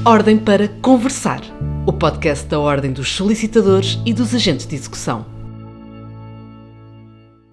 Ordem para Conversar, o podcast da Ordem dos Solicitadores e dos Agentes de Execução.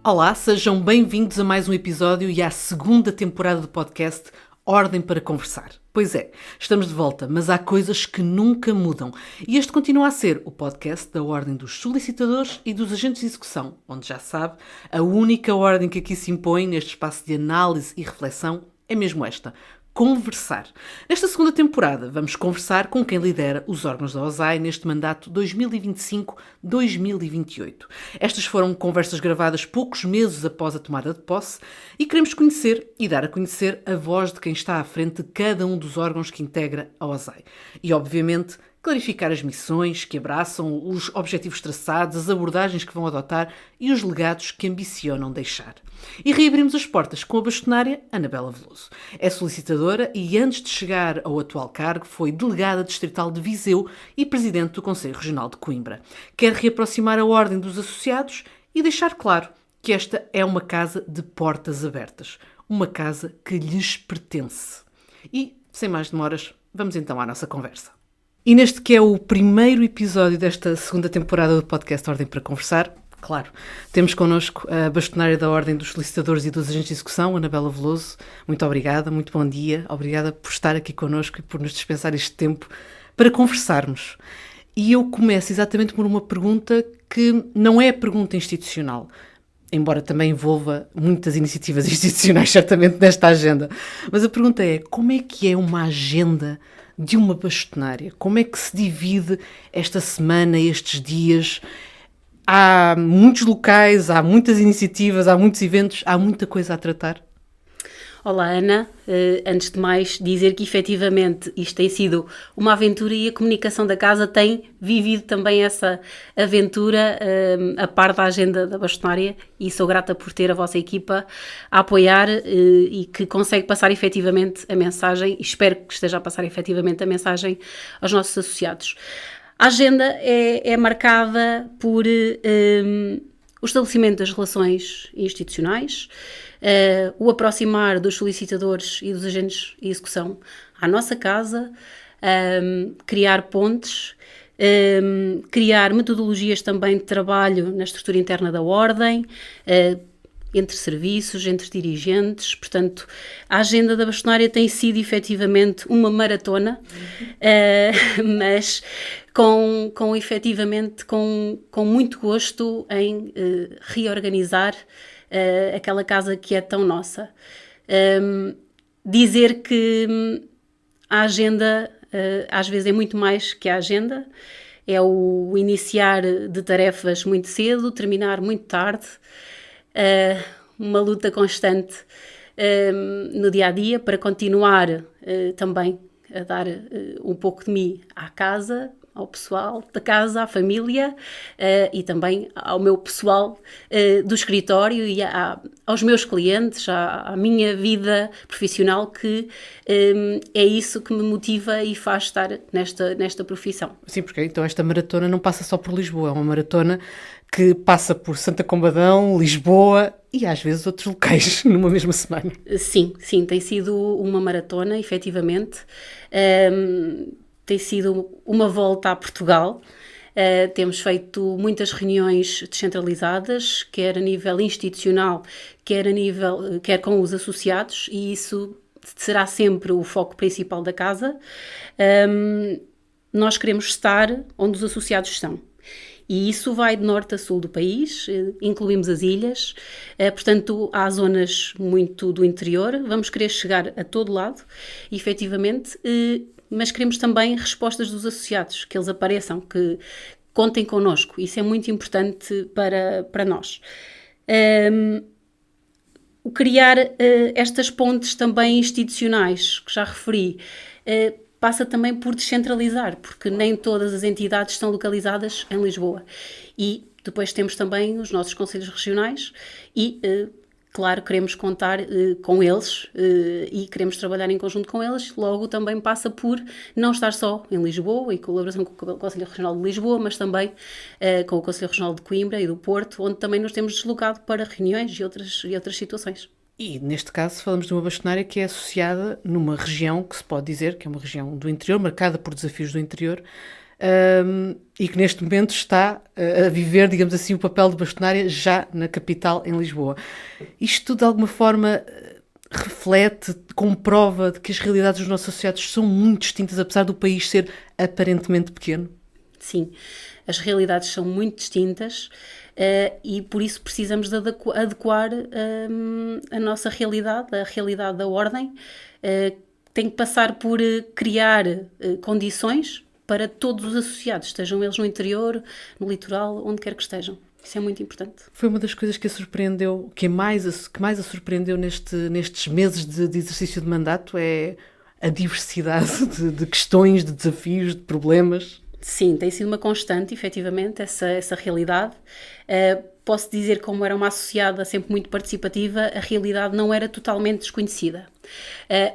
Olá, sejam bem-vindos a mais um episódio e à segunda temporada do podcast Ordem para Conversar. Pois é, estamos de volta, mas há coisas que nunca mudam. E este continua a ser o podcast da Ordem dos Solicitadores e dos Agentes de Execução, onde já sabe, a única ordem que aqui se impõe neste espaço de análise e reflexão é mesmo esta: conversar. Nesta segunda temporada vamos conversar com quem lidera os órgãos da OSAI neste mandato 2025-2028. Estas foram conversas gravadas poucos meses após a tomada de posse e queremos conhecer e dar a conhecer a voz de quem está à frente de cada um dos órgãos que integra a OSAI. E, obviamente, clarificar as missões que abraçam, os objetivos traçados, as abordagens que vão adotar e os legados que ambicionam deixar. E reabrimos as portas com a bastonária Anabela Veloso. É solicitadora e, antes de chegar ao atual cargo, foi delegada distrital de Viseu e presidente do Conselho Regional de Coimbra. Quer reaproximar a ordem dos associados e deixar claro que esta é uma casa de portas abertas, uma casa que lhes pertence. E, sem mais demoras, vamos então à nossa conversa. E neste que é o primeiro episódio desta segunda temporada do podcast Ordem para Conversar, claro, temos connosco a bastonária da Ordem dos Solicitadores e dos Agentes de Execução, Anabela Veloso. Muito obrigada, muito bom dia. Obrigada por estar aqui connosco e por nos dispensar este tempo para conversarmos. E eu começo exatamente por uma pergunta que não é a pergunta institucional, embora também envolva muitas iniciativas institucionais, certamente, nesta agenda. Mas a pergunta é: como é que é uma agenda de uma bastonária? Como é que se divide esta semana, estes dias? Há muitos locais, há muitas iniciativas, há muitos eventos, há muita coisa a tratar. Olá, Ana. Antes de mais, dizer que efetivamente isto tem sido uma aventura e a comunicação da casa tem vivido também essa aventura a par da agenda da bastonária, e sou grata por ter a vossa equipa a apoiar e que consegue passar efetivamente a mensagem, e espero que esteja a passar efetivamente a mensagem aos nossos associados. A agenda é marcada por o estabelecimento das relações institucionais, o aproximar dos solicitadores e dos agentes de execução à nossa casa, criar pontes, criar metodologias também de trabalho na estrutura interna da ordem, entre serviços, entre dirigentes. Portanto, a agenda da bastonária tem sido efetivamente uma maratona, mas efetivamente com muito gosto em reorganizar aquela casa que é tão nossa. Dizer que a agenda às vezes é muito mais que a agenda, é o iniciar de tarefas muito cedo, terminar muito tarde, uma luta constante no dia-a-dia para continuar também a dar um pouco de mim à casa, ao pessoal da casa, à família e também ao meu pessoal do escritório e aos meus clientes, à minha vida profissional, que é isso que me motiva e faz estar nesta profissão. Sim, porque então esta maratona não passa só por Lisboa, é uma maratona que passa por Santa Combadão, Lisboa e às vezes outros locais numa mesma semana. Sim, tem sido uma maratona, efetivamente. Tem sido uma volta a Portugal. Temos feito muitas reuniões descentralizadas, quer a nível institucional, quer com os associados, e isso será sempre o foco principal da casa. Nós queremos estar onde os associados estão. E isso vai de norte a sul do país, incluímos as ilhas, portanto há zonas muito do interior, vamos querer chegar a todo lado, efetivamente, mas queremos também respostas dos associados, que eles apareçam, que contem connosco. Isso é muito importante para nós. O criar estas pontes também institucionais, que já referi, passa também por descentralizar, porque nem todas as entidades estão localizadas em Lisboa. E depois temos também os nossos conselhos regionais e, claro, queremos contar com eles e queremos trabalhar em conjunto com eles. Logo também passa por não estar só em Lisboa e colaboração com o Conselho Regional de Lisboa, mas também com o Conselho Regional de Coimbra e do Porto, onde também nos temos deslocado para reuniões e outras situações. E, neste caso, falamos de uma bastonária que é associada numa região que se pode dizer que é uma região do interior, marcada por desafios do interior, e que neste momento está a viver, digamos assim, o papel de bastonária já na capital, em Lisboa. Isto, de alguma forma, reflete, comprova de que as realidades dos nossos associados são muito distintas, apesar do país ser aparentemente pequeno? Sim, as realidades são muito distintas e por isso precisamos de adequar a nossa realidade, a realidade da ordem. Tem que passar por criar condições para todos os associados, estejam eles no interior, no litoral, onde quer que estejam. Isso é muito importante. Foi uma das coisas que a surpreendeu, que mais a surpreendeu nestes meses de exercício de mandato, é a diversidade de questões, de desafios, de problemas. Sim, tem sido uma constante, efetivamente, essa realidade. Posso dizer, como era uma associada sempre muito participativa, a realidade não era totalmente desconhecida.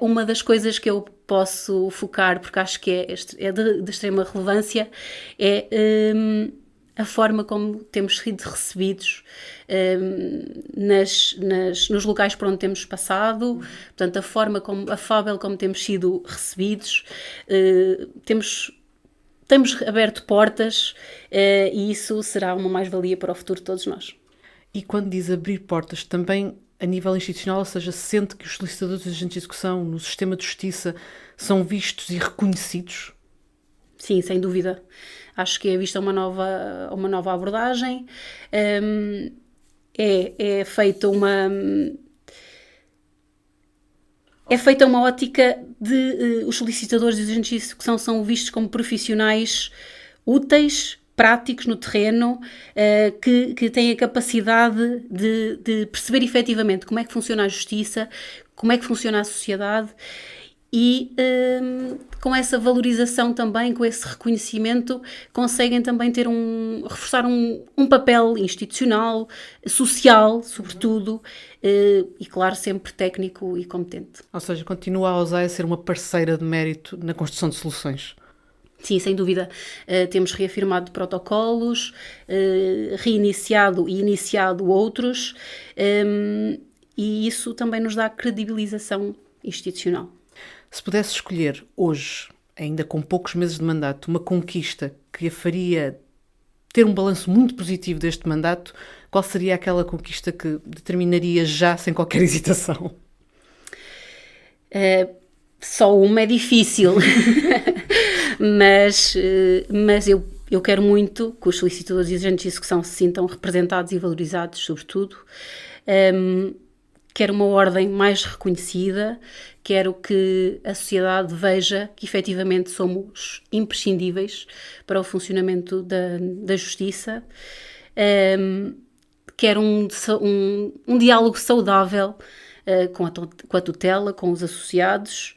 Uma das coisas que eu posso focar, porque acho que é de extrema relevância, é a forma como temos sido recebidos nos locais por onde temos passado, portanto, a forma afável como temos sido recebidos, temos aberto portas e isso será uma mais-valia para o futuro de todos nós. E quando diz abrir portas, também a nível institucional, ou seja, sente que os solicitadores de agentes de execução no sistema de justiça são vistos e reconhecidos? Sim, sem dúvida. Acho que é vista uma nova abordagem. É feita uma ótica de os solicitadores e os agentes de execução são vistos como profissionais úteis, práticos no terreno, que têm a capacidade de perceber efetivamente como é que funciona a justiça, como é que funciona a sociedade e com essa valorização também, com esse reconhecimento, conseguem também reforçar um papel institucional, social, sobretudo, e claro, sempre técnico e competente. Ou seja, continua a OSAI a ser uma parceira de mérito na construção de soluções? Sim, sem dúvida. Temos reafirmado protocolos, reiniciado e iniciado outros, e isso também nos dá credibilização institucional. Se pudesse escolher hoje, ainda com poucos meses de mandato, uma conquista que a faria ter um balanço muito positivo deste mandato, qual seria aquela conquista que determinaria já, sem qualquer hesitação? Só uma é difícil, mas eu quero muito que os solicitadores e agentes de execução se sintam representados e valorizados, sobretudo. Quero uma ordem mais reconhecida, quero que a sociedade veja que efetivamente somos imprescindíveis para o funcionamento da justiça. Quero um diálogo saudável com a tutela, com os associados,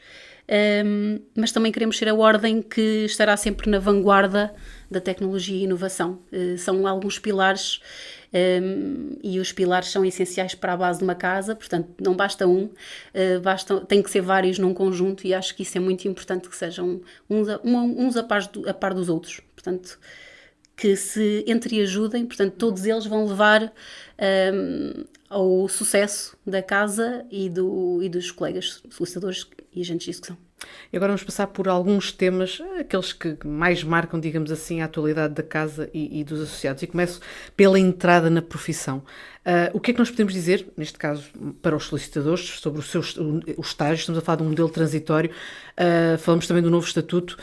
mas também queremos ser a ordem que estará sempre na vanguarda da tecnologia e inovação. São alguns pilares e os pilares são essenciais para a base de uma casa, portanto não basta tem que ser vários num conjunto e acho que isso é muito importante que sejam uns a par dos outros, portanto que se entreajudem, portanto todos eles vão levar ao sucesso da casa e dos colegas solicitadores e agentes de execução. E agora vamos passar por alguns temas, aqueles que mais marcam, digamos assim, a atualidade da casa e dos associados. E começo pela entrada na profissão. O que é que nós podemos dizer, neste caso, para os solicitadores, sobre o estágio? Estamos a falar de um modelo transitório, falamos também do novo estatuto.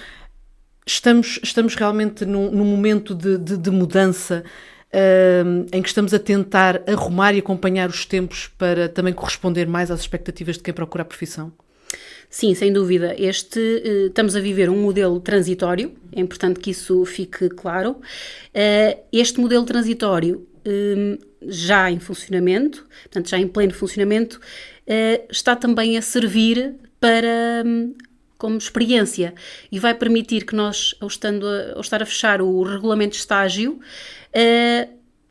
Estamos realmente num momento de mudança em que estamos a tentar arrumar e acompanhar os tempos para também corresponder mais às expectativas de quem procura a profissão? Sim, sem dúvida. Estamos a viver um modelo transitório, é importante que isso fique claro. Este modelo transitório, já em funcionamento, portanto já em pleno funcionamento, está também a servir como experiência e vai permitir que nós, ao estar a fechar o regulamento de estágio,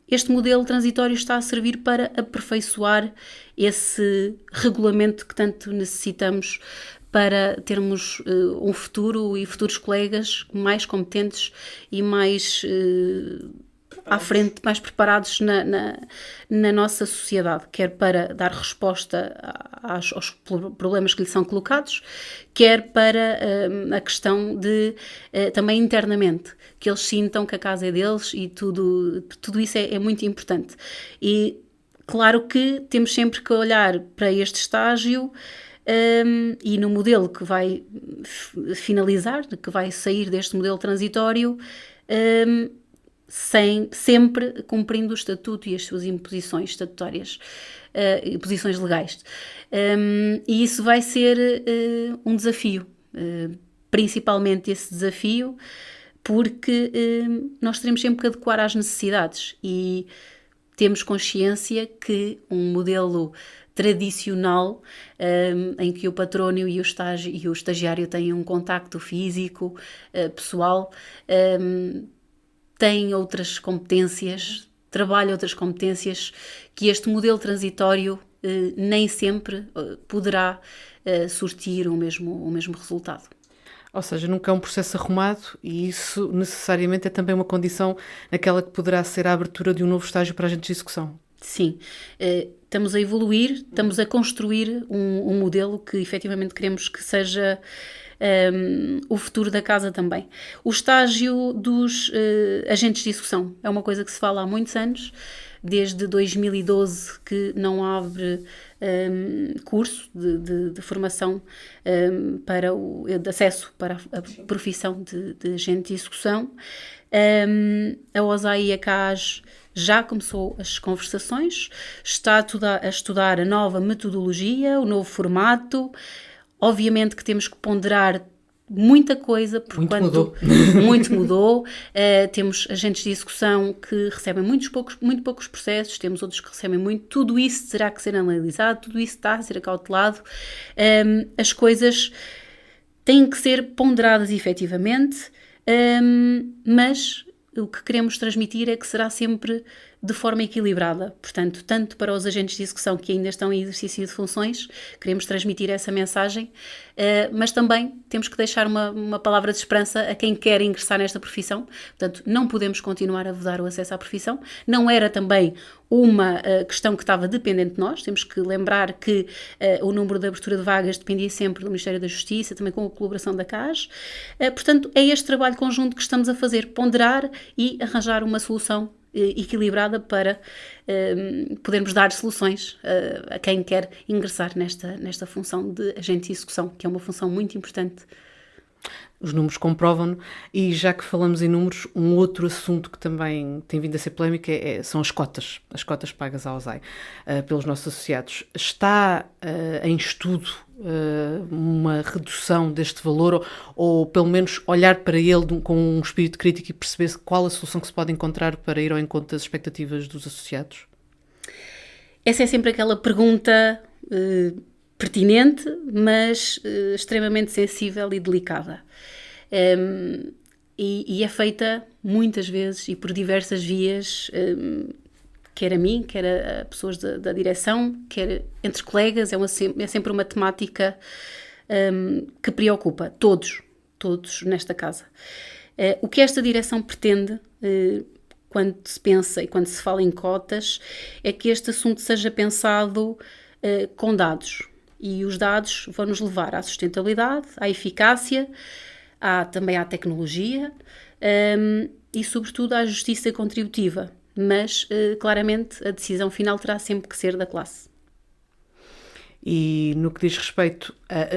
este modelo transitório está a servir para aperfeiçoar esse regulamento que tanto necessitamos para termos um futuro e futuros colegas mais competentes e mais à frente, mais preparados na nossa sociedade, quer para dar resposta aos problemas que lhe são colocados, quer para a questão de, também internamente, que eles sintam que a casa é deles e tudo isso é muito importante. E claro que temos sempre que olhar para este estágio e no modelo que vai finalizar, que vai sair deste modelo transitório, sempre cumprindo o estatuto e as suas imposições estatutárias e posições legais. E isso vai ser um desafio, principalmente esse desafio, porque nós teremos sempre que adequar às necessidades e temos consciência que um modelo tradicional, em que o patrono e o estagiário têm um contacto físico, pessoal, tem outras competências, trabalha outras competências que este modelo transitório nem sempre poderá surtir o mesmo resultado. Ou seja, nunca é um processo arrumado e isso necessariamente é também uma condição naquela que poderá ser a abertura de um novo estágio para agentes de execução. Sim, estamos a evoluir, estamos a construir um modelo que efetivamente queremos que seja o futuro da casa também. O estágio dos agentes de execução é uma coisa que se fala há muitos anos, desde 2012 que não abre curso de formação de acesso para a profissão de agente de execução. A OSAI e a CAS já começou as conversações, está a estudar a nova metodologia, o novo formato. Obviamente que temos que ponderar muita coisa, porque muito mudou. Temos agentes de execução que recebem muito poucos processos, temos outros que recebem muito. Tudo isso terá que ser analisado, tudo isso está a ser acautelado. As coisas têm que ser ponderadas efetivamente, mas o que queremos transmitir é que será sempre de forma equilibrada. Portanto, tanto para os agentes de execução que ainda estão em exercício de funções, queremos transmitir essa mensagem, mas também temos que deixar uma palavra de esperança a quem quer ingressar nesta profissão. Portanto, não podemos continuar a vedar o acesso à profissão. Não era também uma questão que estava dependente de nós. Temos que lembrar que o número de abertura de vagas dependia sempre do Ministério da Justiça, também com a colaboração da CAS. Portanto, é este trabalho conjunto que estamos a fazer, ponderar e arranjar uma solução equilibrada para podermos dar soluções a quem quer ingressar nesta função de agente de execução, que é uma função muito importante. Os números comprovam-no, e já que falamos em números, um outro assunto que também tem vindo a ser polémico são as cotas pagas à OSAI pelos nossos associados. Está em estudo uma redução deste valor ou pelo menos olhar para ele com um espírito crítico e perceber qual a solução que se pode encontrar para ir ao encontro das expectativas dos associados? Essa é sempre aquela pergunta pertinente, mas extremamente sensível e delicada. E é feita muitas vezes e por diversas vias, quer a mim, quer a pessoas da direção, quer entre colegas. É sempre uma temática que preocupa todos nesta casa. O que esta direção pretende, quando se pensa e quando se fala em cotas, é que este assunto seja pensado com dados. E os dados vão nos levar à sustentabilidade, à eficácia, também à tecnologia e, sobretudo, à justiça contributiva. Mas, claramente, a decisão final terá sempre que ser da classe. E no que diz respeito,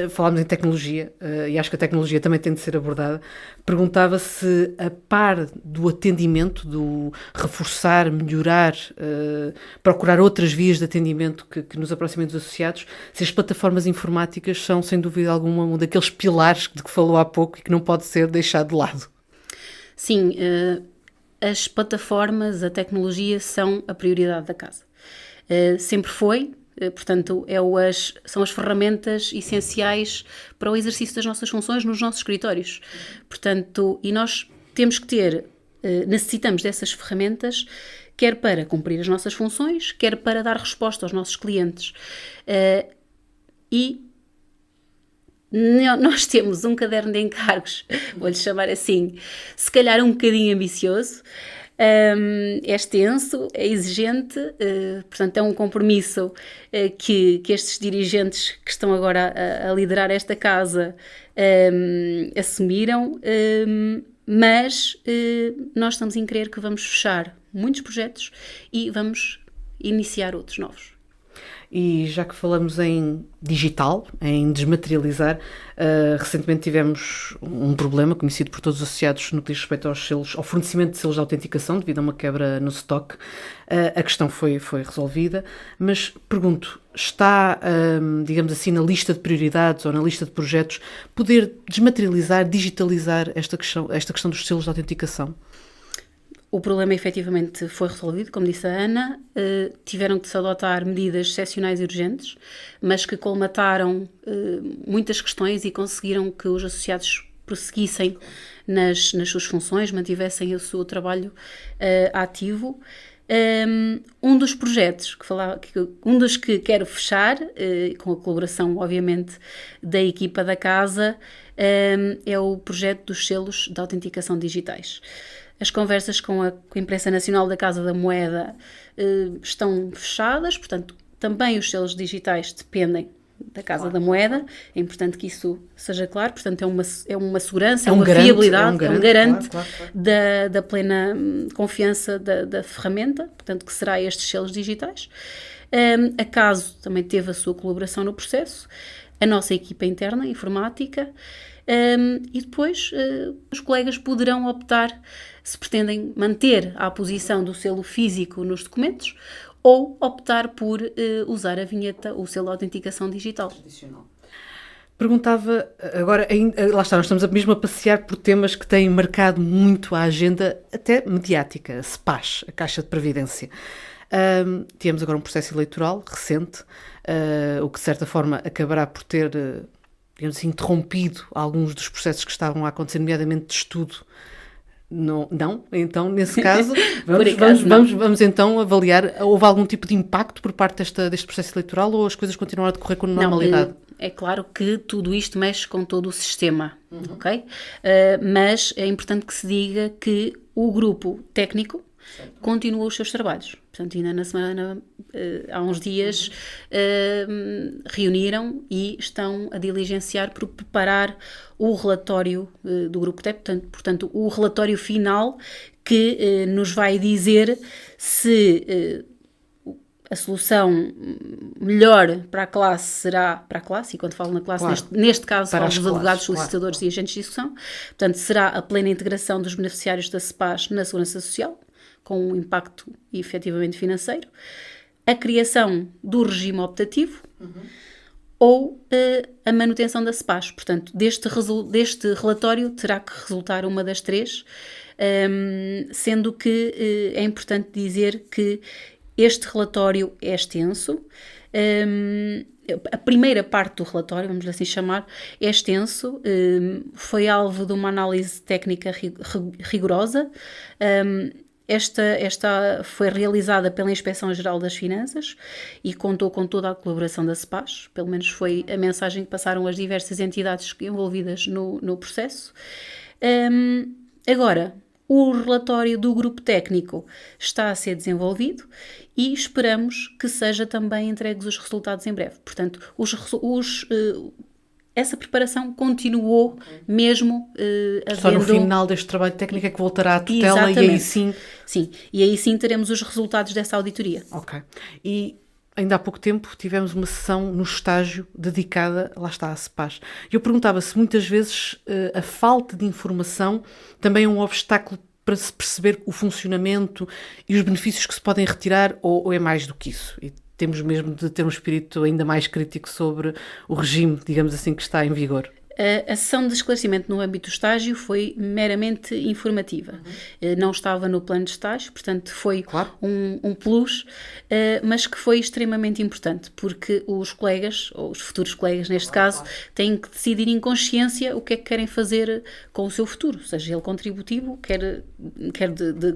falámos em tecnologia, e acho que a tecnologia também tem de ser abordada, perguntava se a par do atendimento, do reforçar, melhorar, procurar outras vias de atendimento que nos aproximem dos associados, se as plataformas informáticas são, sem dúvida alguma, um daqueles pilares de que falou há pouco e que não pode ser deixado de lado. Sim, as plataformas, a tecnologia são a prioridade da casa. Sempre foi. Portanto, são as ferramentas essenciais para o exercício das nossas funções nos nossos escritórios. Portanto, e nós temos que necessitamos dessas ferramentas, quer para cumprir as nossas funções, quer para dar resposta aos nossos clientes. E nós temos um caderno de encargos, vou-lhe chamar assim, se calhar um bocadinho ambicioso, É extenso, é exigente, portanto é um compromisso que estes dirigentes que estão agora a liderar esta casa assumiram, mas nós estamos em crer que vamos fechar muitos projetos e vamos iniciar outros novos. E já que falamos em digital, em desmaterializar, recentemente tivemos um problema conhecido por todos os associados no que diz respeito aos selos, ao fornecimento de selos de autenticação devido a uma quebra no stock. A questão foi resolvida, mas pergunto, está, digamos assim, na lista de prioridades ou na lista de projetos poder desmaterializar, digitalizar esta questão dos selos de autenticação? O problema efetivamente foi resolvido, como disse a Ana, tiveram que se adotar medidas excepcionais e urgentes, mas que colmataram muitas questões e conseguiram que os associados prosseguissem nas suas funções, mantivessem o seu trabalho ativo. Um dos projetos um dos que quero fechar, com a colaboração, obviamente, da equipa da casa, é o projeto dos selos de autenticação digitais. As conversas com a Imprensa Nacional da Casa da Moeda estão fechadas, portanto, também os selos digitais dependem da Casa da Moeda. É importante que isso seja claro, portanto, é uma segurança, é uma fiabilidade, é um garante claro. Da plena confiança da ferramenta, portanto, que será estes selos digitais. A Caso também teve a sua colaboração no processo, a nossa equipa interna, informática, e depois os colegas poderão optar se pretendem manter a posição do selo físico nos documentos ou optar por usar a vinheta, o selo de autenticação digital. Perguntava, agora, lá está, nós estamos mesmo a passear por temas que têm marcado muito a agenda, até mediática, a CEPAS, a Caixa de Previdência. Tivemos agora um processo eleitoral recente, o que de certa forma acabará por ter, digamos assim, interrompido alguns dos processos que estavam a acontecer, nomeadamente de estudo. Não? Então, nesse caso, vamos então avaliar, houve algum tipo de impacto por parte deste processo eleitoral ou as coisas continuaram a decorrer com normalidade? Não, é claro que tudo isto mexe com todo o sistema, ok? Mas é importante que se diga que o grupo técnico continua os seus trabalhos. Portanto, ainda na semana, há uns dias, reuniram e estão a diligenciar por preparar o relatório do grupo técnico, portanto, o relatório final que nos vai dizer se a solução melhor para a classe será para a classe, e quando falo na classe, claro, neste caso falo dos advogados, solicitadores e agentes de execução, portanto, será a plena integração dos beneficiários da CEPAS na Segurança Social, com um impacto efetivamente financeiro, a criação do regime optativo ou a manutenção da CEPAS. Portanto, deste relatório terá que resultar uma das três, sendo que é importante dizer que este relatório é extenso. A primeira parte do relatório, vamos assim chamar, é extenso, foi alvo de uma análise técnica rigorosa. Esta foi realizada pela Inspeção-Geral das Finanças e contou com toda a colaboração da CEPAS, pelo menos foi a mensagem que passaram as diversas entidades envolvidas no processo. Agora, o relatório do grupo técnico está a ser desenvolvido e esperamos que seja também entregues os resultados em breve. Portanto, essa preparação continuou mesmo havendo... Só no final deste trabalho técnico é que voltará à tutela. Exatamente. E aí sim... Sim, e aí sim teremos os resultados dessa auditoria. Ok. E ainda há pouco tempo tivemos uma sessão no estágio dedicada, lá está, à CEPAS. Eu perguntava se muitas vezes a falta de informação também é um obstáculo para se perceber o funcionamento e os benefícios que se podem retirar, ou é mais do que isso? E temos mesmo de ter um espírito ainda mais crítico sobre o regime, digamos assim, que está em vigor. A sessão de esclarecimento no âmbito do estágio foi meramente informativa. Não estava no plano de estágio, portanto foi claro. um plus, mas que foi extremamente importante, porque os colegas, ou os futuros colegas neste caso, têm que decidir em consciência o que é que querem fazer com o seu futuro, seja ele contributivo, quer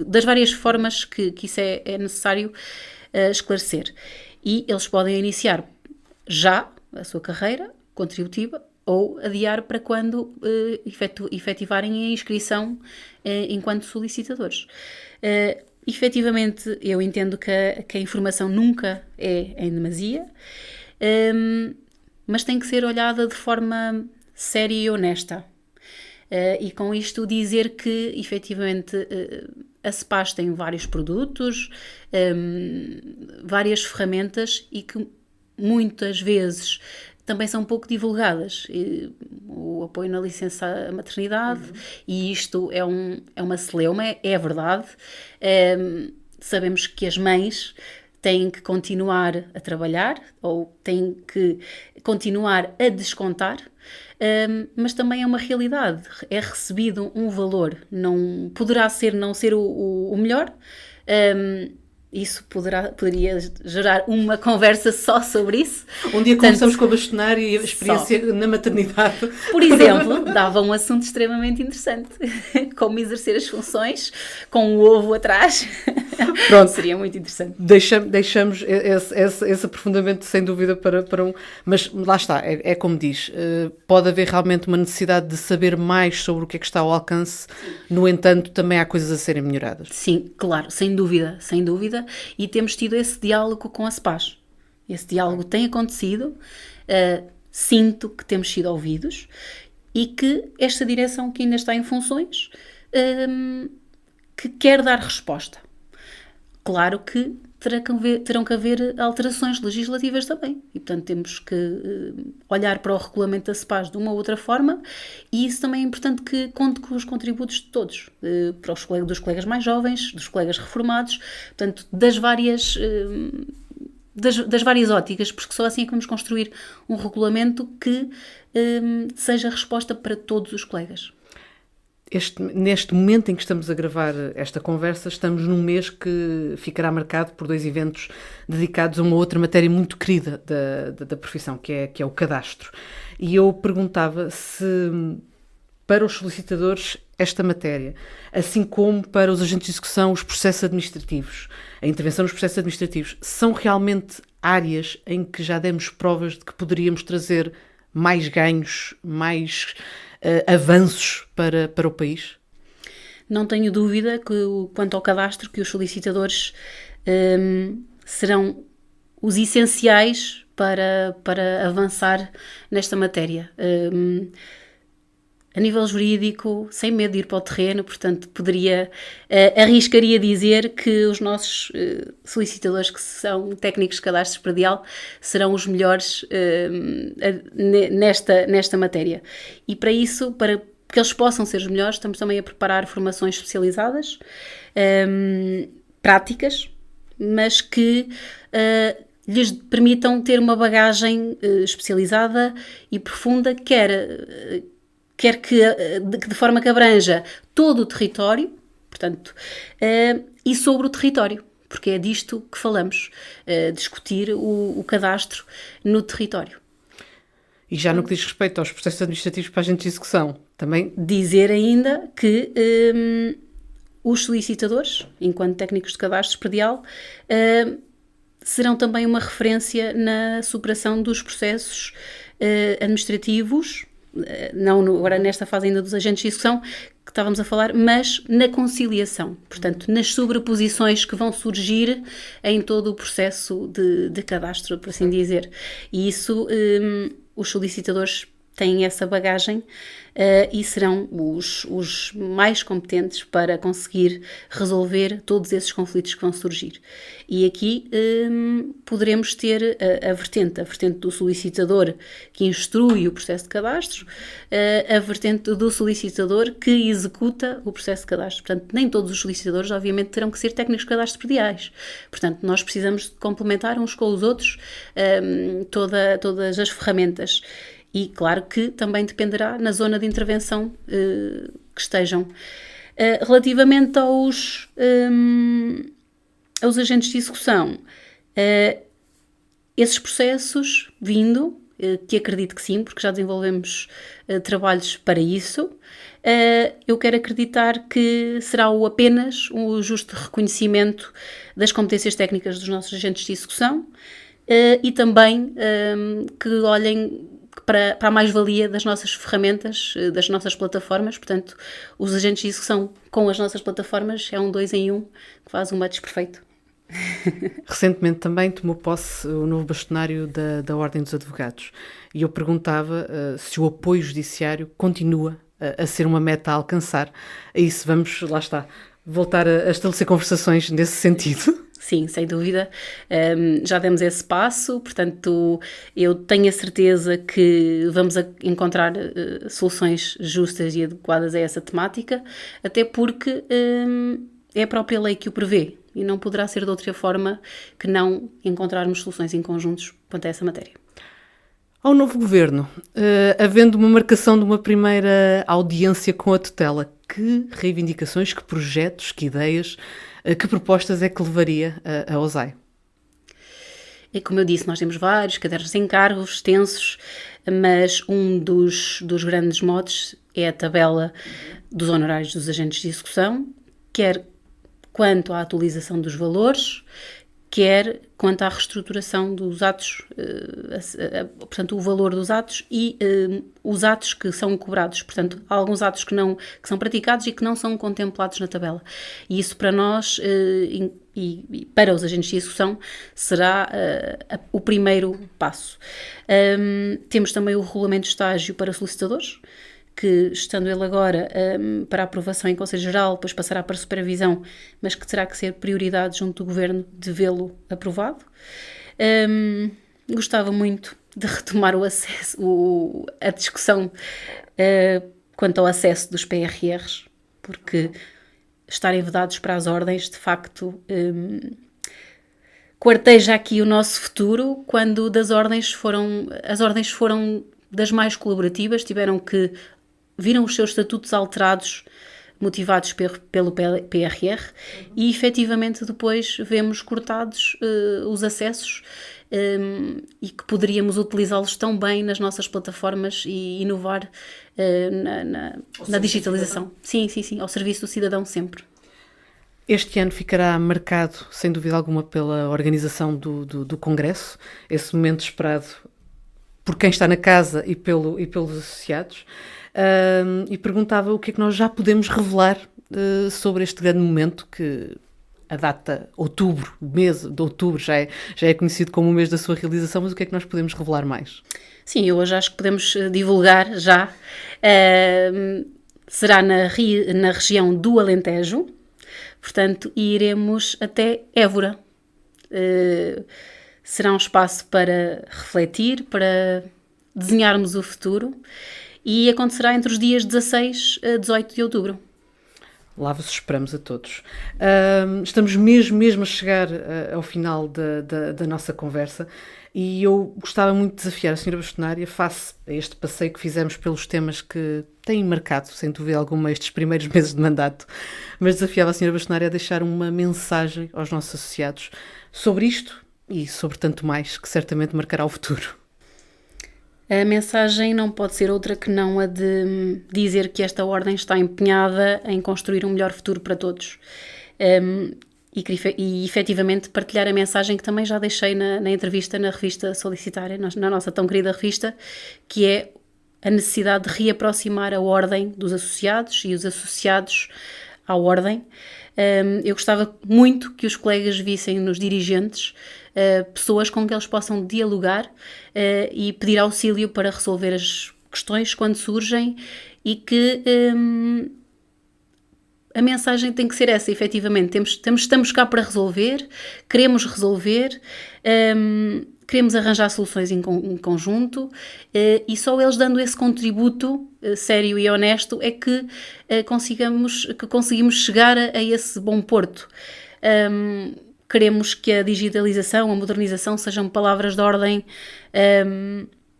das várias formas que isso é necessário esclarecer. E eles podem iniciar já a sua carreira contributiva ou adiar para quando efetivarem a inscrição enquanto solicitadores. Efetivamente, eu entendo que a informação nunca é em demasia, mas tem que ser olhada de forma séria e honesta. E com isto dizer que, efetivamente, a CEPAS tem vários produtos, várias ferramentas e que muitas vezes também são pouco divulgadas. O apoio na licença maternidade, e isto é uma celeuma, é verdade. Sabemos que as mães têm que continuar a trabalhar ou têm que continuar a descontar, mas também é uma realidade. É recebido um valor, não poderá não ser o melhor. Isso poderia gerar uma conversa só sobre isso. Um dia começamos com a bastonária e a experiência na maternidade. Por exemplo, dava um assunto extremamente interessante. Como exercer as funções com o ovo atrás. Pronto. Seria muito interessante. Deixamos esse aprofundamento, sem dúvida, para um... Mas lá está, é como diz, pode haver realmente uma necessidade de saber mais sobre o que é que está ao alcance. No entanto, também há coisas a serem melhoradas. Sim, claro, sem dúvida. E temos tido esse diálogo com a CEPAS. Esse diálogo tem acontecido, sinto que temos sido ouvidos e que esta direção que ainda está em funções, que quer dar resposta. Claro que terão que haver alterações legislativas também. E, portanto, temos que olhar para o regulamento da CEPAS de uma ou outra forma, e isso também é importante que conte com os contributos de todos, dos colegas mais jovens, dos colegas reformados, portanto, das várias óticas, porque só assim é que vamos construir um regulamento que seja resposta para todos os colegas. Neste momento em que estamos a gravar esta conversa, estamos num mês que ficará marcado por 2 eventos dedicados a uma outra matéria muito querida da profissão, que é o cadastro. E eu perguntava se, para os solicitadores, esta matéria, assim como para os agentes de execução, os processos administrativos, a intervenção nos processos administrativos, são realmente áreas em que já demos provas de que poderíamos trazer mais ganhos, mais avanços para o país? Não tenho dúvida que, quanto ao cadastro, que os solicitadores serão os essenciais para avançar nesta matéria. A nível jurídico, sem medo de ir para o terreno, portanto, arriscaria dizer que os nossos solicitadores, que são técnicos de cadastro predial, serão os melhores nesta matéria. E para isso, para que eles possam ser os melhores, estamos também a preparar formações especializadas, práticas, mas que lhes permitam ter uma bagagem especializada e profunda, quer que de forma que abranja todo o território, portanto, e sobre o território, porque é disto que falamos, discutir o cadastro no território. E já no que diz respeito aos processos administrativos para agentes de execução, também... Dizer ainda que os solicitadores, enquanto técnicos de cadastro predial, serão também uma referência na superação dos processos administrativos, não agora nesta fase ainda dos agentes de execução que estávamos a falar, mas na conciliação, portanto, nas sobreposições que vão surgir em todo o processo de cadastro, por assim dizer. E isso, os solicitadores têm essa bagagem e serão os mais competentes para conseguir resolver todos esses conflitos que vão surgir. E aqui poderemos ter a vertente do solicitador que instrui o processo de cadastro, a vertente do solicitador que executa o processo de cadastro. Portanto, nem todos os solicitadores, obviamente, terão que ser técnicos de cadastro prediais. Portanto, nós precisamos complementar uns com os outros todas as ferramentas. E claro que também dependerá na zona de intervenção que estejam. Relativamente aos agentes de execução, esses processos que acredito que sim, porque já desenvolvemos trabalhos para isso, eu quero acreditar que será apenas o justo reconhecimento das competências técnicas dos nossos agentes de execução e também que olhem para a mais-valia das nossas ferramentas, das nossas plataformas. Portanto, os agentes de execução com as nossas plataformas é um 2 em 1 que faz um match perfeito. Recentemente também tomou posse o novo bastonário da Ordem dos Advogados e eu perguntava se o apoio judiciário continua a ser uma meta a alcançar. A isso vamos, lá está, voltar a estabelecer conversações nesse sentido. Sim, sem dúvida. Já demos esse passo, portanto, eu tenho a certeza que vamos encontrar soluções justas e adequadas a essa temática, até porque é a própria lei que o prevê e não poderá ser de outra forma que não encontrarmos soluções em conjuntos quanto a essa matéria. Ao novo governo, havendo uma marcação de uma primeira audiência com a tutela, que reivindicações, que projetos, que ideias, que propostas é que levaria a OSAI? E como eu disse, nós temos vários cadernos de encargos extensos, mas um dos grandes motes é a tabela dos honorários dos agentes de execução, quer quanto à atualização dos valores, quer quanto à reestruturação dos atos, portanto, o valor dos atos e os atos que são cobrados. Portanto, há alguns atos que são praticados e que não são contemplados na tabela. E isso para nós e para os agentes de execução será o primeiro passo. Temos também o regulamento de estágio para solicitadores, que, estando ele agora para aprovação em Conselho Geral, depois passará para supervisão, mas que terá que ser prioridade junto do Governo de vê-lo aprovado. Gostava muito de retomar a discussão quanto ao acesso dos PRRs, porque estarem vedados para as ordens, de facto, quarteja aqui o nosso futuro, quando as ordens foram das mais colaborativas, viram os seus estatutos alterados, motivados pelo PRR, e efetivamente depois vemos cortados os acessos e que poderíamos utilizá-los tão bem nas nossas plataformas e inovar na digitalização. Sim, ao serviço do cidadão sempre. Este ano ficará marcado, sem dúvida alguma, pela organização do Congresso, esse momento esperado por quem está na casa e pelos associados. E perguntava o que é que nós já podemos revelar sobre este grande momento, que a data outubro, o mês de outubro já é conhecido como o mês da sua realização, mas o que é que nós podemos revelar mais? Sim, eu hoje acho que podemos divulgar já. Será na região do Alentejo, portanto, iremos até Évora. Será um espaço para refletir, para desenharmos o futuro, e acontecerá entre os dias 16 a 18 de outubro. Lá vos esperamos a todos. Estamos mesmo a chegar ao final da nossa conversa e eu gostava muito de desafiar a Sra. Bastonária face a este passeio que fizemos pelos temas que têm marcado, sem dúvida alguma, estes primeiros meses de mandato, mas desafiava a Sra. Bastonária a deixar uma mensagem aos nossos associados sobre isto e sobre tanto mais que certamente marcará o futuro. A mensagem não pode ser outra que não a de dizer que esta ordem está empenhada em construir um melhor futuro para todos. E efetivamente partilhar a mensagem que também já deixei na entrevista na revista Solicitária, na nossa tão querida revista, que é a necessidade de reaproximar a ordem dos associados e os associados à ordem. Eu gostava muito que os colegas vissem nos dirigentes pessoas com que eles possam dialogar e pedir auxílio para resolver as questões quando surgem, e que a mensagem tem que ser essa, efetivamente. Estamos cá para resolver, queremos resolver, queremos arranjar soluções em conjunto, e só eles dando esse contributo sério e honesto é que conseguimos chegar a esse bom porto. Queremos que a digitalização, a modernização sejam palavras de ordem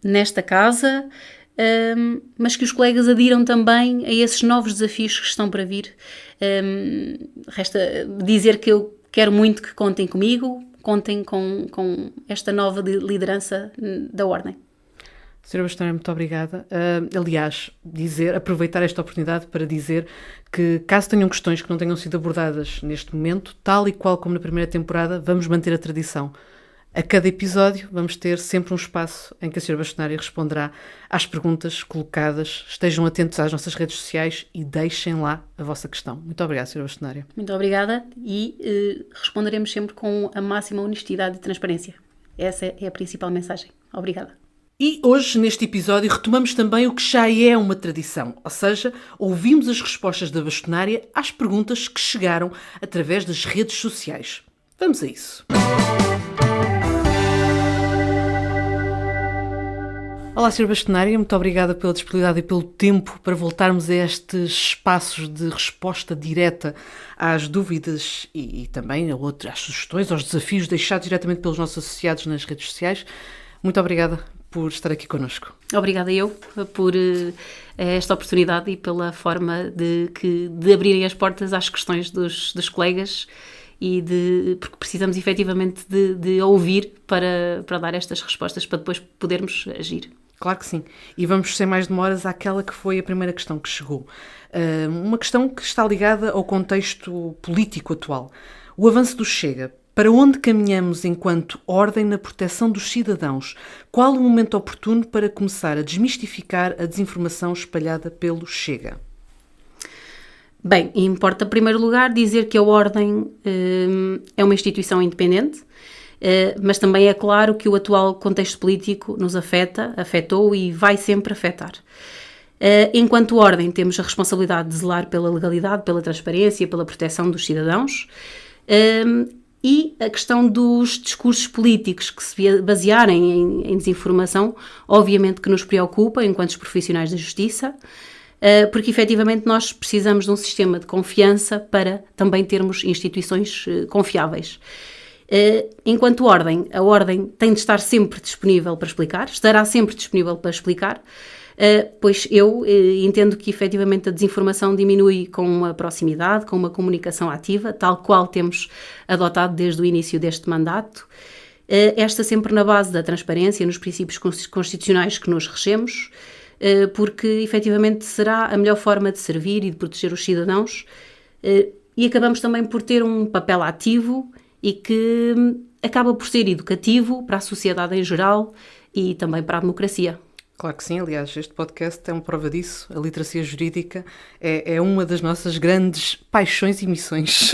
nesta casa, mas que os colegas adiram também a esses novos desafios que estão para vir. Resta dizer que eu quero muito que contem comigo, contem com esta nova liderança da Ordem. Sra. Bastonária, muito obrigada. Aliás, aproveitar esta oportunidade para dizer que, caso tenham questões que não tenham sido abordadas neste momento, tal e qual como na primeira temporada, vamos manter a tradição. A cada episódio vamos ter sempre um espaço em que a Sra. Bastonária responderá às perguntas colocadas. Estejam atentos às nossas redes sociais e deixem lá a vossa questão. Muito obrigada, Sra. Bastonária. Muito obrigada e responderemos sempre com a máxima honestidade e transparência. Essa é a principal mensagem. Obrigada. E hoje, neste episódio, retomamos também o que já é uma tradição, ou seja, ouvimos as respostas da Bastonária às perguntas que chegaram através das redes sociais. Vamos a isso. Olá, Sra. Bastonária, muito obrigada pela disponibilidade e pelo tempo para voltarmos a estes espaços de resposta direta às dúvidas e também às sugestões, aos desafios deixados diretamente pelos nossos associados nas redes sociais. Muito obrigada por estar aqui connosco. Obrigada eu por esta oportunidade e pela forma de abrirem as portas às questões dos colegas porque precisamos efetivamente de ouvir para dar estas respostas para depois podermos agir. Claro que sim. E vamos, sem mais demoras, àquela que foi a primeira questão que chegou. Uma questão que está ligada ao contexto político atual. O avanço do Chega. Para onde caminhamos enquanto ordem na proteção dos cidadãos? Qual o momento oportuno para começar a desmistificar a desinformação espalhada pelo Chega? Bem, importa em primeiro lugar dizer que a Ordem é uma instituição independente, mas também é claro que o atual contexto político nos afetou e vai sempre afetar. Enquanto Ordem, temos a responsabilidade de zelar pela legalidade, pela transparência, pela proteção dos cidadãos, e a questão dos discursos políticos que se basearem em desinformação, obviamente que nos preocupa enquanto profissionais da justiça, porque efetivamente nós precisamos de um sistema de confiança para também termos instituições confiáveis. Enquanto Ordem, a Ordem tem de estar sempre disponível para explicar, estará sempre disponível para explicar, pois eu entendo que efetivamente a desinformação diminui com uma proximidade, com uma comunicação ativa, tal qual temos adotado desde o início deste mandato, esta sempre na base da transparência, nos princípios constitucionais que nos regemos, porque efetivamente será a melhor forma de servir e de proteger os cidadãos, e acabamos também por ter um papel ativo e que acaba por ser educativo para a sociedade em geral e também para a democracia. Claro que sim, aliás, este podcast é uma prova disso. A literacia jurídica é uma das nossas grandes paixões e missões.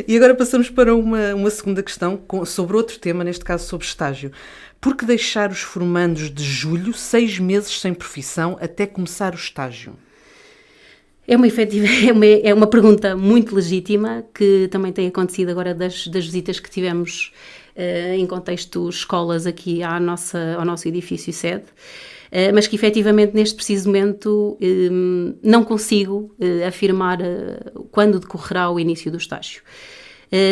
E agora passamos para uma segunda questão sobre outro tema, neste caso sobre estágio. Por que deixar os formandos de julho 6 meses sem profissão até começar o estágio? É uma pergunta muito legítima, que também tem acontecido agora das visitas que tivemos em contexto escolas aqui ao nosso edifício sede, mas que efetivamente neste preciso momento não consigo afirmar quando decorrerá o início do estágio.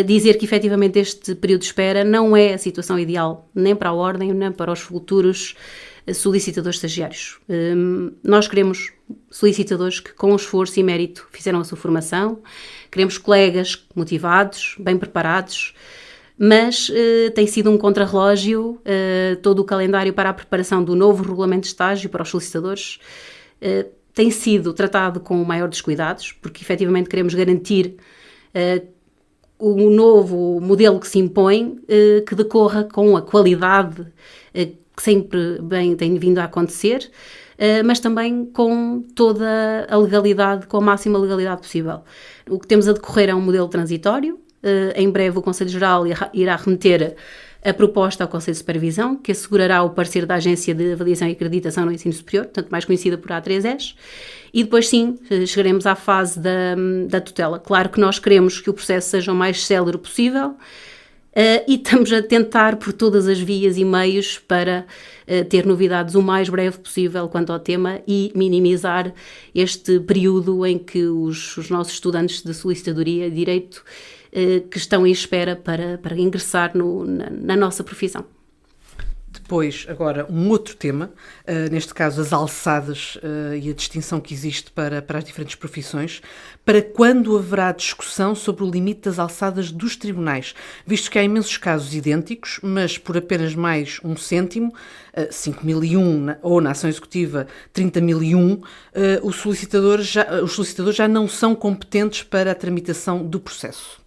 Dizer que efetivamente este período de espera não é a situação ideal nem para a Ordem, nem para os futuros solicitadores estagiários. Nós queremos solicitadores que com esforço e mérito fizeram a sua formação, queremos colegas motivados, bem preparados, mas tem sido um contrarrelógio todo o calendário para a preparação do novo regulamento de estágio para os solicitadores tem sido tratado com maior descuidados, porque efetivamente queremos garantir o novo modelo que se impõe, que decorra com a qualidade que sempre bem tem vindo a acontecer, mas também com toda a legalidade, com a máxima legalidade possível. O que temos a decorrer é um modelo transitório. Em breve o Conselho Geral irá remeter a proposta ao Conselho de Supervisão, que assegurará o parecer da Agência de Avaliação e Acreditação no Ensino Superior, portanto mais conhecida por A3ES, e depois sim, chegaremos à fase da tutela. Claro que nós queremos que o processo seja o mais célere possível, e estamos a tentar por todas as vias e meios para ter novidades o mais breve possível quanto ao tema e minimizar este período em que os nossos estudantes de solicitadoria de direito que estão em espera para ingressar na nossa profissão. Depois, agora, um outro tema, neste caso as alçadas e a distinção que existe para as diferentes profissões. Para quando haverá discussão sobre o limite das alçadas dos tribunais? Visto que há imensos casos idênticos, mas por apenas mais 1 cêntimo, 5.001 ou na ação executiva 30.001, os solicitadores já não são competentes para a tramitação do processo.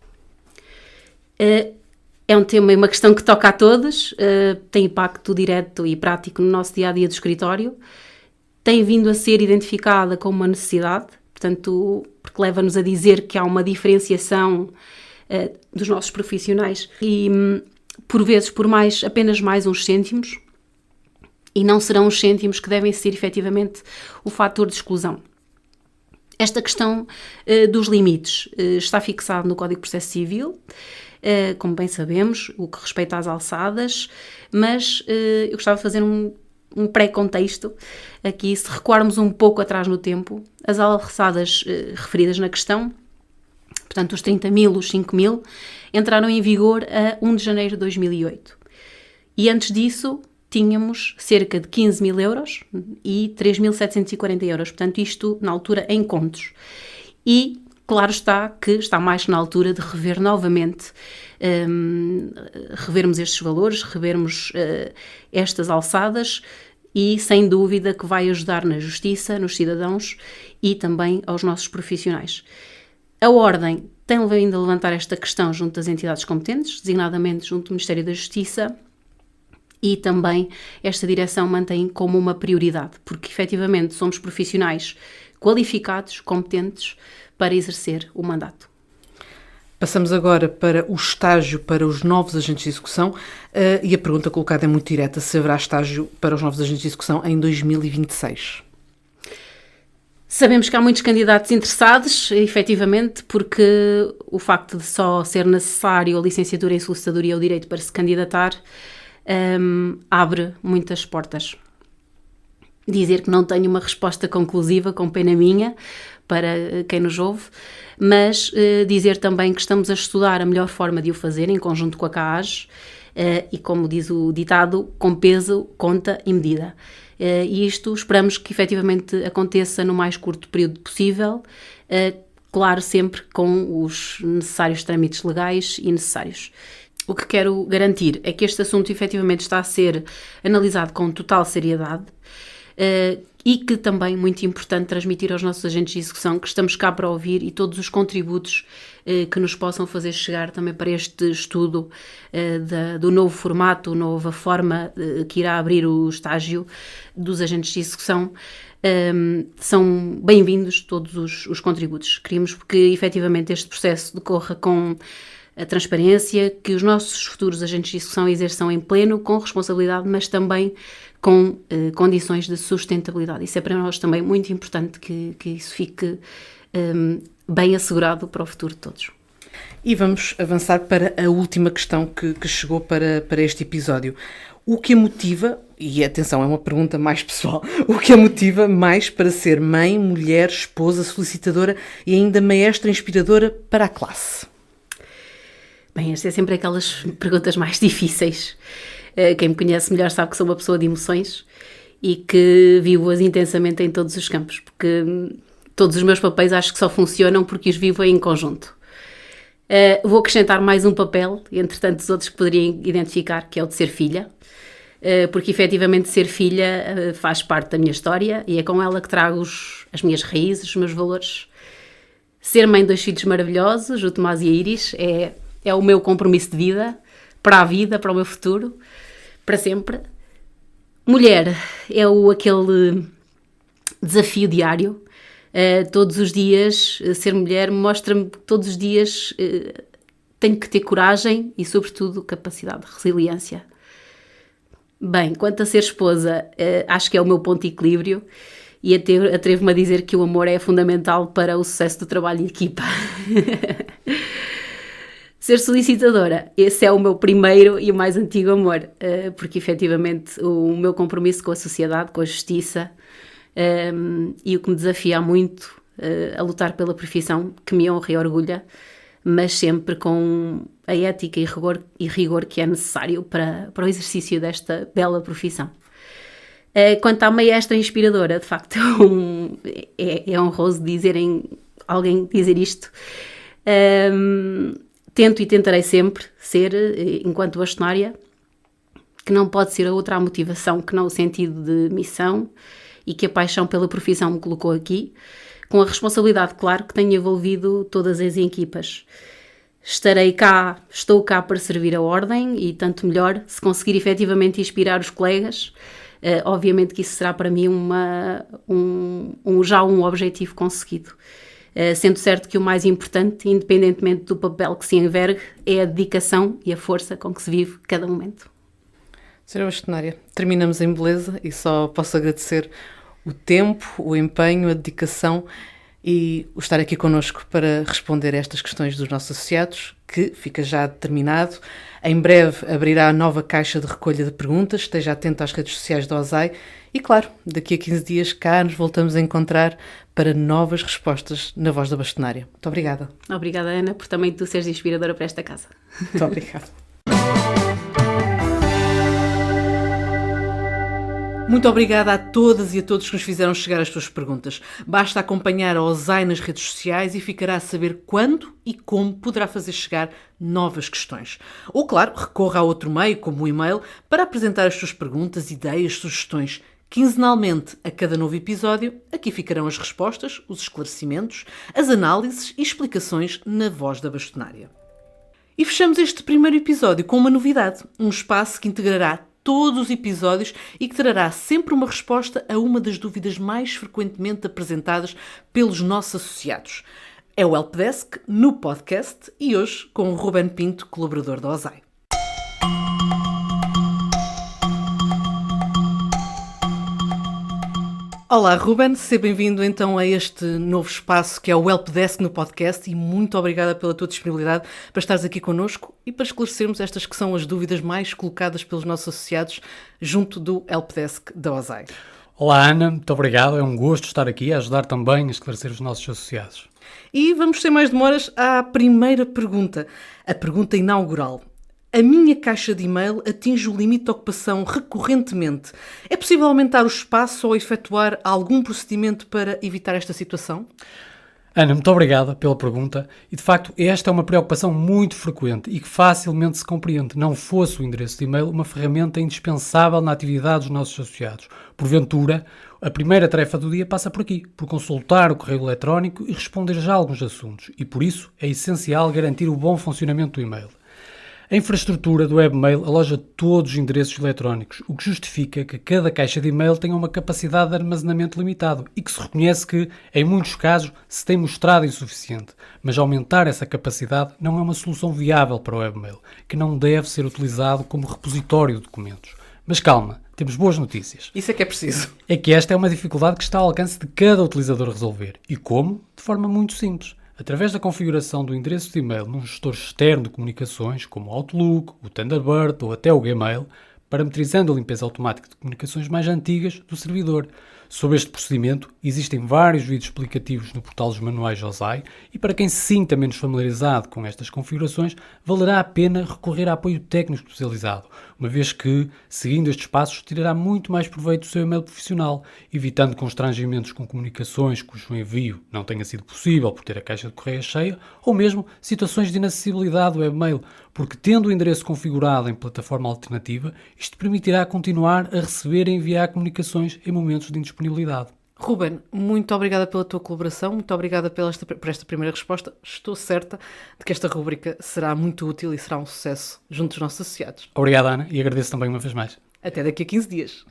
É um tema e uma questão que toca a todos, tem impacto direto e prático no nosso dia-a-dia do escritório, tem vindo a ser identificada como uma necessidade, portanto, porque leva-nos a dizer que há uma diferenciação dos nossos profissionais e, por vezes, por apenas mais uns cêntimos, e não serão os cêntimos que devem ser, efetivamente, o fator de exclusão. Esta questão dos limites está fixado no Código de Processo Civil, como bem sabemos, o que respeita às alçadas, mas eu gostava de fazer um pré-contexto aqui, se recuarmos um pouco atrás no tempo, as alçadas referidas na questão, portanto os 30.000, os 5.000, entraram em vigor a 1 de janeiro de 2008. E antes disso tínhamos cerca de 15.000 euros e 3.740 euros, portanto isto na altura em contos. E claro está que está mais que na altura de rever novamente, revermos estes valores, revermos estas alçadas e sem dúvida que vai ajudar na justiça, nos cidadãos e também aos nossos profissionais. A Ordem tem vindo a levantar esta questão junto das entidades competentes, designadamente junto do Ministério da Justiça, e também esta direção mantém como uma prioridade, porque efetivamente somos profissionais qualificados, competentes, para exercer o mandato. Passamos agora para o estágio para os novos agentes de execução e a pergunta colocada é muito direta: se haverá estágio para os novos agentes de execução em 2026? Sabemos que há muitos candidatos interessados, efetivamente, porque o facto de só ser necessário a licenciatura em solicitadoria ou direito para se candidatar abre muitas portas. Dizer que não tenho uma resposta conclusiva, com pena minha, para quem nos ouve, mas dizer também que estamos a estudar a melhor forma de o fazer, em conjunto com a CAAG, e como diz o ditado, com peso, conta e medida. E isto esperamos que efetivamente aconteça no mais curto período possível, claro, sempre com os necessários trâmites legais e necessários. O que quero garantir é que este assunto efetivamente está a ser analisado com total seriedade, e que também, muito importante, transmitir aos nossos agentes de execução que estamos cá para ouvir e todos os contributos que nos possam fazer chegar também para este estudo do novo formato, nova forma que irá abrir o estágio dos agentes de execução. São bem-vindos todos os contributos. Queríamos que efetivamente este processo decorra com a transparência, que os nossos futuros agentes de execução exerçam em pleno, com responsabilidade, mas também com condições de sustentabilidade. Isso é para nós também muito importante, que isso fique bem assegurado para o futuro de todos. E vamos avançar para a última questão que chegou para este episódio. O que a motiva, e atenção, é uma pergunta mais pessoal, o que a motiva mais para ser mãe, mulher, esposa, solicitadora e ainda maestra inspiradora para a classe? Bem, estas é sempre aquelas perguntas mais difíceis. Quem me conhece melhor sabe que sou uma pessoa de emoções e que vivo-as intensamente em todos os campos, porque todos os meus papéis acho que só funcionam porque os vivo em conjunto. Vou acrescentar mais um papel, entre tantos outros que poderiam identificar, que é o de ser filha, porque efetivamente ser filha faz parte da minha história e é com ela que trago as minhas raízes, os meus valores. Ser mãe de 2 filhos maravilhosos, o Tomás e a Iris, é o meu compromisso de vida, para a vida, para o meu futuro, para sempre. Mulher é aquele desafio diário. Todos os dias, ser mulher mostra-me que todos os dias tenho que ter coragem e, sobretudo, capacidade de resiliência. Bem, quanto a ser esposa, acho que é o meu ponto de equilíbrio e atrevo-me a dizer que o amor é fundamental para o sucesso do trabalho de equipa. Ser solicitadora, esse é o meu primeiro e o mais antigo amor, porque efetivamente o meu compromisso com a sociedade, com a justiça, e o que me desafia muito a lutar pela profissão que me honra e orgulha, mas sempre com a ética e rigor que é necessário para o exercício desta bela profissão. Quanto à maestra inspiradora, de facto é honroso alguém dizer isto. Tento e tentarei sempre ser, enquanto bastonária, que não pode ser outra a motivação que não o sentido de missão e que a paixão pela profissão me colocou aqui, com a responsabilidade, claro, que tenho envolvido todas as equipas. estou cá para servir a ordem e tanto melhor se conseguir efetivamente inspirar os colegas. Obviamente que isso será para mim já um objetivo conseguido. Sendo certo que o mais importante, independentemente do papel que se envergue, é a dedicação e a força com que se vive cada momento. Senhora Bastonária, terminamos em beleza e só posso agradecer o tempo, o empenho, a dedicação e o estar aqui connosco para responder a estas questões dos nossos associados, que fica já determinado. Em breve abrirá a nova caixa de recolha de perguntas, esteja atento às redes sociais da OSAI e, claro, daqui a 15 dias cá nos voltamos a encontrar para novas respostas na Voz da Bastonária. Muito obrigada. Obrigada, Ana, por também tu seres inspiradora para esta casa. Muito obrigada. Muito obrigada a todas e a todos que nos fizeram chegar as suas perguntas. Basta acompanhar a OSAI nas redes sociais e ficará a saber quando e como poderá fazer chegar novas questões. Ou, claro, recorra a outro meio, como o e-mail, para apresentar as suas perguntas, ideias, sugestões. Quinzenalmente, a cada novo episódio, aqui ficarão as respostas, os esclarecimentos, as análises e explicações na Voz da Bastonária. E fechamos este primeiro episódio com uma novidade, um espaço que integrará todos os episódios e que trará sempre uma resposta a uma das dúvidas mais frequentemente apresentadas pelos nossos associados. É o Helpdesk no podcast e hoje com o Ruben Pinto, colaborador da OSAI. Olá, Ruben, seja bem-vindo então a este novo espaço que é o Helpdesk no podcast e muito obrigada pela tua disponibilidade para estares aqui connosco e para esclarecermos estas que são as dúvidas mais colocadas pelos nossos associados junto do Helpdesk da OSAI. Olá, Ana, muito obrigado, é um gosto estar aqui a ajudar também a esclarecer os nossos associados. E vamos sem mais demoras à primeira pergunta, a pergunta inaugural. A minha caixa de e-mail atinge o limite de ocupação recorrentemente. É possível aumentar o espaço ou efetuar algum procedimento para evitar esta situação? Ana, muito obrigada pela pergunta e, de facto, esta é uma preocupação muito frequente e que facilmente se compreende. Não fosse o endereço de e-mail uma ferramenta indispensável na atividade dos nossos associados. Porventura, a primeira tarefa do dia passa por aqui, por consultar o correio eletrónico e responder já a alguns assuntos. E, por isso, é essencial garantir o bom funcionamento do e-mail. A infraestrutura do webmail aloja todos os endereços eletrónicos, o que justifica que cada caixa de e-mail tenha uma capacidade de armazenamento limitado e que se reconhece que, em muitos casos, se tem mostrado insuficiente. Mas aumentar essa capacidade não é uma solução viável para o webmail, que não deve ser utilizado como repositório de documentos. Mas calma, temos boas notícias. Isso é que é preciso. É que esta é uma dificuldade que está ao alcance de cada utilizador resolver. E como? De forma muito simples. Através da configuração do endereço de e-mail num gestor externo de comunicações, como o Outlook, o Thunderbird ou até o Gmail, parametrizando a limpeza automática de comunicações mais antigas do servidor. Sobre este procedimento, existem vários vídeos explicativos no portal dos manuais OSAI e para quem se sinta menos familiarizado com estas configurações, valerá a pena recorrer a apoio técnico especializado, uma vez que, seguindo estes passos, tirará muito mais proveito do seu e-mail profissional, evitando constrangimentos com comunicações cujo envio não tenha sido possível por ter a caixa de correio cheia, ou mesmo situações de inacessibilidade do webmail, porque tendo o endereço configurado em plataforma alternativa, isto permitirá continuar a receber e enviar comunicações em momentos de indisponibilidade. Ruben, muito obrigada pela tua colaboração, muito obrigada por esta primeira resposta. Estou certa de que esta rubrica será muito útil e será um sucesso junto dos nossos associados. Obrigado, Ana, e agradeço também uma vez mais. Até daqui a 15 dias.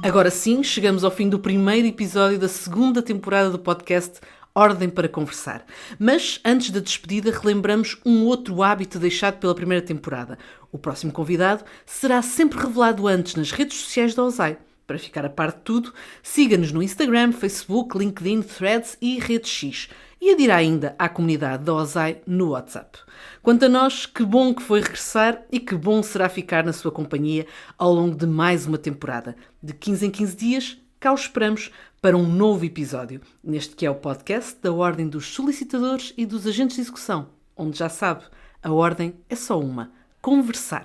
Agora sim, chegamos ao fim do primeiro episódio da segunda temporada do podcast Ordem para Conversar. Mas, antes da despedida, relembramos um outro hábito deixado pela primeira temporada. O próximo convidado será sempre revelado antes nas redes sociais da OSAI. Para ficar a par de tudo, siga-nos no Instagram, Facebook, LinkedIn, Threads e Rede X. E adira ainda à comunidade da OSAI no WhatsApp. Quanto a nós, que bom que foi regressar e que bom será ficar na sua companhia ao longo de mais uma temporada. De 15 em 15 dias, cá os esperamos para um novo episódio, neste que é o podcast da Ordem dos Solicitadores e dos Agentes de Execução, onde já sabe, a ordem é só uma: conversar.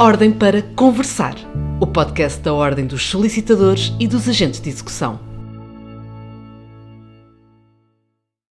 Ordem para Conversar, o podcast da Ordem dos Solicitadores e dos Agentes de Execução.